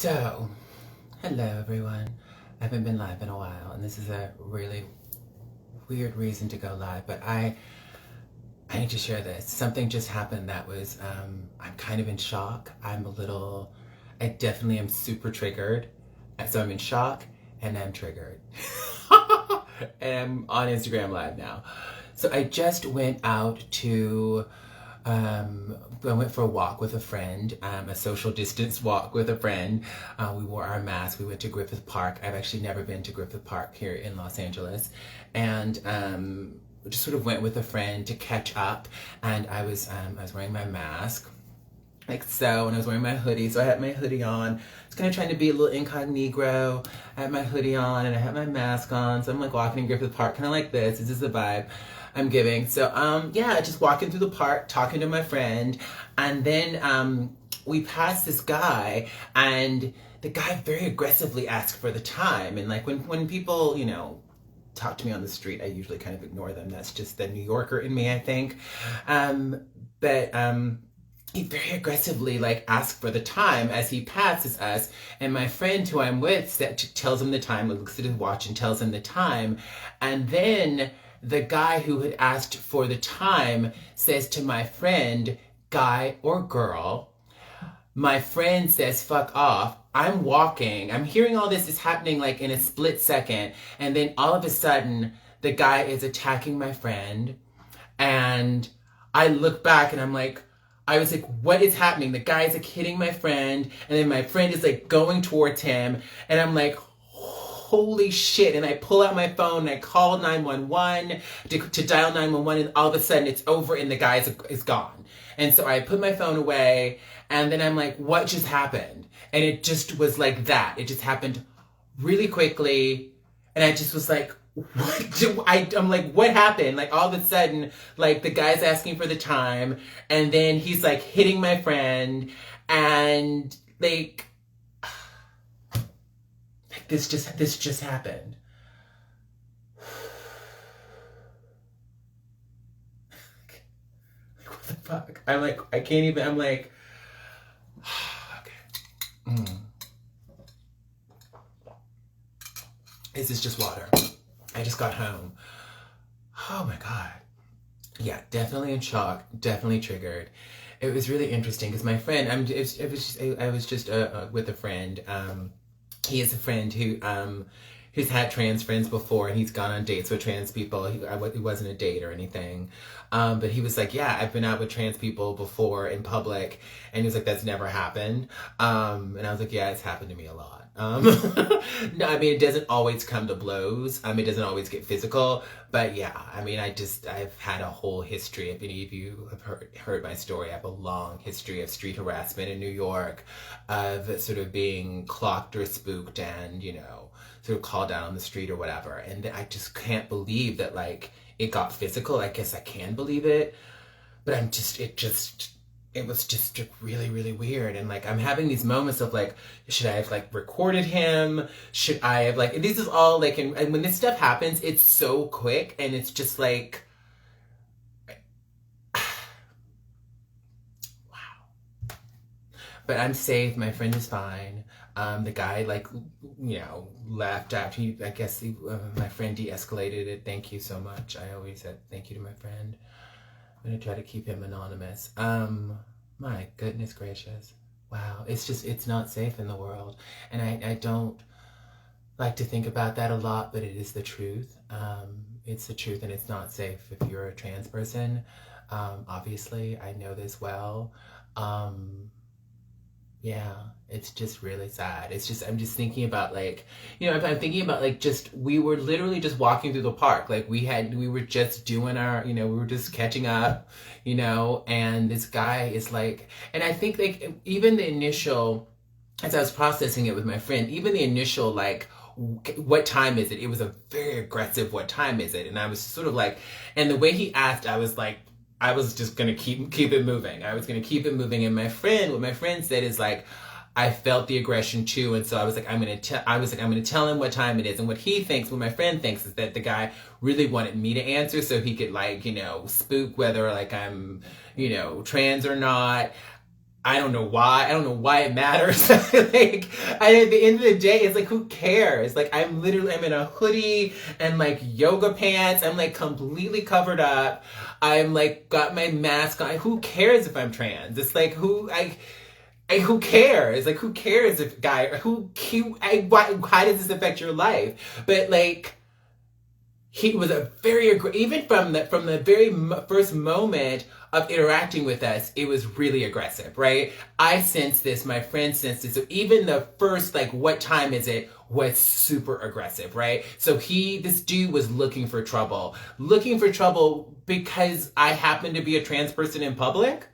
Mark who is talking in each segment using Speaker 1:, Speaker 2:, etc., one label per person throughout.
Speaker 1: So, hello everyone. I haven't been live in a while, and this is a really weird reason to go live, but I need to share this. Something just happened that was, I'm kind of in shock. I definitely am super triggered. So I'm in shock and I'm triggered. And I'm on Instagram Live now. So I just went out to I went for a walk with a friend, a social distance walk with a friend. We wore our masks. We went to Griffith Park. I've actually never been to Griffith Park here in Los Angeles. And just sort of went with a friend to catch up. And I was wearing my mask, like so, and I was wearing my hoodie. So I had my hoodie on. I was kind of trying to be a little incognito. I had my hoodie on and I had my mask on. So I'm like walking in Griffith Park, kind of like this. This is the vibe I'm giving. So yeah, just walking through the park, talking to my friend, and then we passed this guy, and the guy very aggressively asked for the time. And like when people, talk to me on the street, I usually kind of ignore them. That's just the New Yorker in me, I think. But he very aggressively asked for the time as he passes us, and my friend who I'm with tells him the time, looks at his watch and tells him the time, and then the guy who had asked for the time says to my friend, guy or girl. My friend says, fuck off. I'm walking. I'm hearing all this is happening in a split second. And then all of a sudden, the guy is attacking my friend. And I look back and I was like, what is happening? The guy is hitting my friend. And then my friend is going towards him. And I'm like, holy shit. And I pull out my phone and I call 911 to dial 911, and all of a sudden it's over and the guy is gone. And so I put my phone away, and then I'm like, what just happened? And it just was like that. It just happened really quickly. And I just was like, I'm like, what happened? All of a sudden, the guy's asking for the time, and then he's hitting my friend, and this just happened. What the fuck? I can't even, okay. This is just water. I just got home. Oh my God. Yeah, definitely in shock, definitely triggered. It was really interesting because my friend, I was just with a friend. He is a friend who's had trans friends before, and he's gone on dates with trans people. It wasn't a date or anything. But he was like, yeah, I've been out with trans people before in public. And he was like, that's never happened. And I was like, yeah, it's happened to me a lot. No, I mean, it doesn't always come to blows. It doesn't always get physical. But yeah, I mean, I've had a whole history. If any of you have heard my story, I have a long history of street harassment in New York, of sort of being clocked or spooked and, sort of called out on the street or whatever. And I just can't believe that it got physical. I guess I can believe it, but it was just really, really weird. And I'm having these moments of should I have recorded him? Should I have and this is all and when this stuff happens, it's so quick, and it's just wow. But I'm safe. My friend is fine. The guy left after my friend de-escalated it. Thank you so much. I always said thank you to my friend. I'm gonna try to keep him anonymous. My goodness gracious. Wow. It's not safe in the world. And I don't like to think about that a lot, but it is the truth. It's the truth, and it's not safe if you're a trans person. Obviously, I know this well. Yeah, it's just really sad. I'm just thinking about I'm thinking about we were literally just walking through the park. We were just doing our, we were just catching up, and this guy is and I think even the initial, as I was processing it with my friend, even the initial what time is it? It was a very aggressive, what time is it? And I was sort of and the way he asked, I was just going to keep it moving. I was going to keep it moving. And what my friend said is I felt the aggression too. And so I was I'm going to tell him what time it is. And what my friend thinks is that the guy really wanted me to answer so he could spook whether I'm, trans or not. I don't know why. I don't know why it matters. Like, at the end of the day, it's like, who cares? Like, I'm in a hoodie and like yoga pants. I'm like completely covered up. I'm like got my mask on. Who cares if I'm trans? It's like, who cares? Like, who cares if how does this affect your life? But like, he was a even from the very first moment of interacting with us, it was really aggressive, right? I sensed this, my friend sensed it. So even the first, like, what time is it, was super aggressive, right? So this dude was looking for trouble because I happened to be a trans person in public.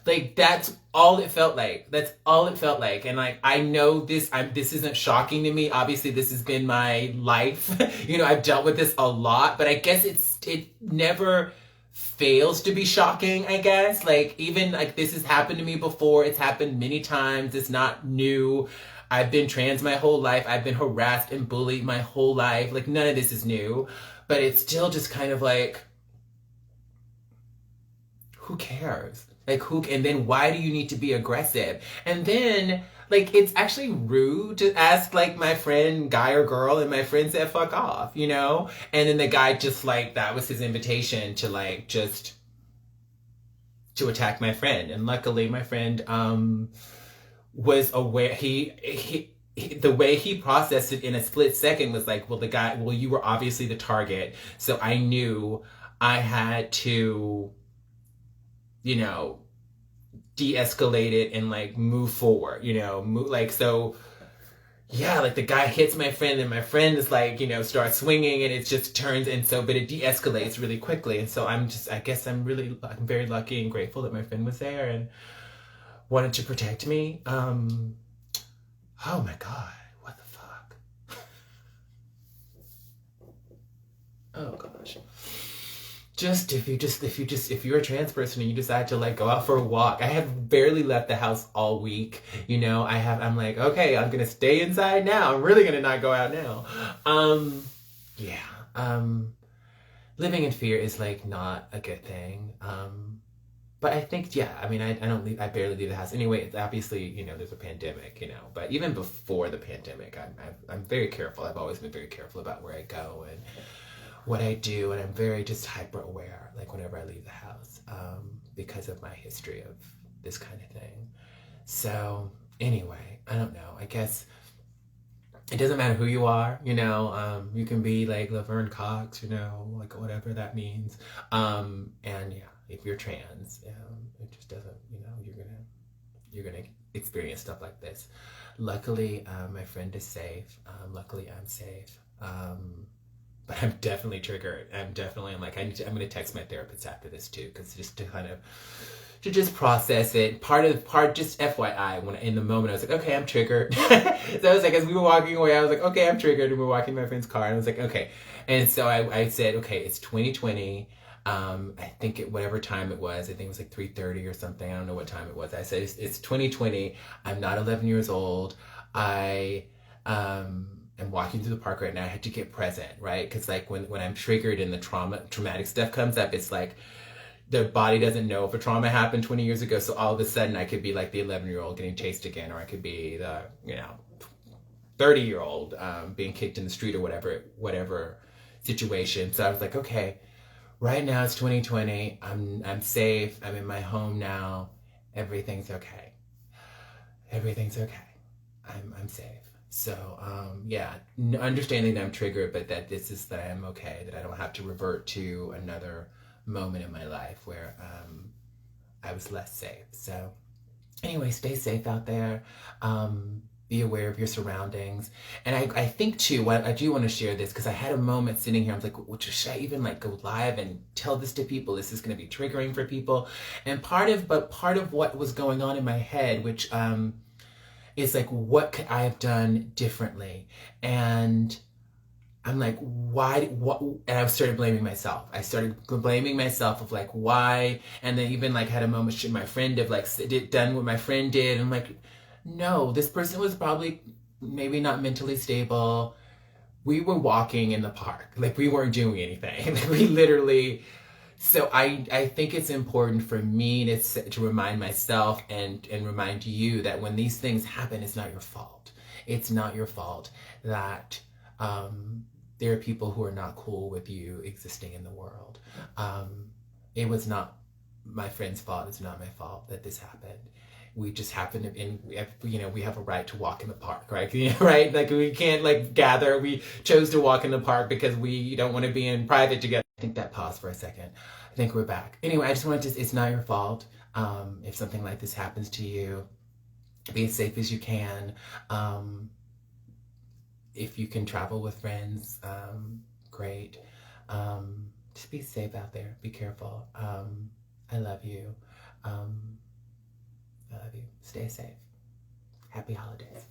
Speaker 1: Like, that's all it felt like. That's all it felt like. And like, I know this isn't shocking to me. Obviously, this has been my life. I've dealt with this a lot, but I guess it never fails to be shocking, I guess. Like, even like, this has happened to me before. It's happened many times. It's not new. I've been trans my whole life. I've been harassed and bullied my whole life. Like, none of this is new, but it's still just kind of like, who cares? Like, and then why do you need to be aggressive? And then, like, it's actually rude to ask, like, my friend, guy or girl, and my friend said, fuck off, And then the guy just, like, that was his invitation to, like, just to attack my friend. And luckily, my friend was aware. The way he processed it in a split second was like, well, you were obviously the target. So I knew I had to, de-escalate it and like move forward, so yeah, like the guy hits my friend and my friend is like, starts swinging and it just turns, but it de-escalates really quickly. And so I'm very lucky and grateful that my friend was there and wanted to protect me. Oh my God, what the fuck? Oh gosh. If you're a trans person and you decide to like go out for a walk, I have barely left the house all week. I'm like, okay, I'm going to stay inside now. I'm really going to not go out now. Living in fear is like not a good thing. But I think, I barely leave the house. Anyway, it's obviously, there's a pandemic, but even before the pandemic, I'm very careful. I've always been very careful about where I go and what I do, and I'm very just hyper aware, like whenever I leave the house, because of my history of this kind of thing. So anyway, I don't know. I guess it doesn't matter who you are, you can be like Laverne Cox, like whatever that means. And yeah, if you're trans, it just doesn't, you're gonna experience stuff like this. Luckily, my friend is safe. Luckily, I'm safe. But I'm definitely triggered. I'm like, I'm going to text my therapist after this too, because just to just process it. Just FYI, when in the moment I was like, okay, I'm triggered. So I was like, as we were walking away, I was like, okay, I'm triggered. And we were walking in my friend's car, and I was like, okay. And so I said, okay, it's 2020. I think whatever time it was, I think it was like 3:30 or something. I don't know what time it was. I said, it's 2020. I'm not 11 years old. I'm walking through the park right now. I had to get present, right? Because like when I'm triggered and the traumatic stuff comes up, it's like the body doesn't know if a trauma happened 20 years ago. So all of a sudden I could be like the 11-year-old getting chased again, or I could be the 30-year-old being kicked in the street or whatever situation. So I was like, okay, right now it's 2020. I'm safe. I'm in my home now. Everything's okay. Everything's okay. I'm safe. So, understanding that I'm triggered, but that I'm okay, that I don't have to revert to another moment in my life where I was less safe. So, anyway, stay safe out there. Be aware of your surroundings. And I think, too, I do want to share this, because I had a moment sitting here, I was like, should I even like go live and tell this to people? Is this going to be triggering for people? And part of what was going on in my head, which... it's like, what could I have done differently? And I'm like, why? What? And I started blaming myself. I started blaming myself of like, why? And then even like had a moment, should my friend have like done what my friend did? And I'm like, no, this person was probably maybe not mentally stable. We were walking in the park. Like, we weren't doing anything. Like, we literally So I think it's important for me to remind myself and remind you that when these things happen, it's not your fault. It's not your fault that there are people who are not cool with you existing in the world. It was not my friend's fault. It's not my fault that this happened. We just happen to, and we have a right to walk in the park, right? Right? Like we can't like gather. We chose to walk in the park because we don't want to be in private together. I think that paused for a second. I think we're back. Anyway, I just wanted to, it's not your fault. If something like this happens to you, be as safe as you can. If you can travel with friends, great. Just be safe out there. Be careful. I love you. I love you. Stay safe. Happy holidays.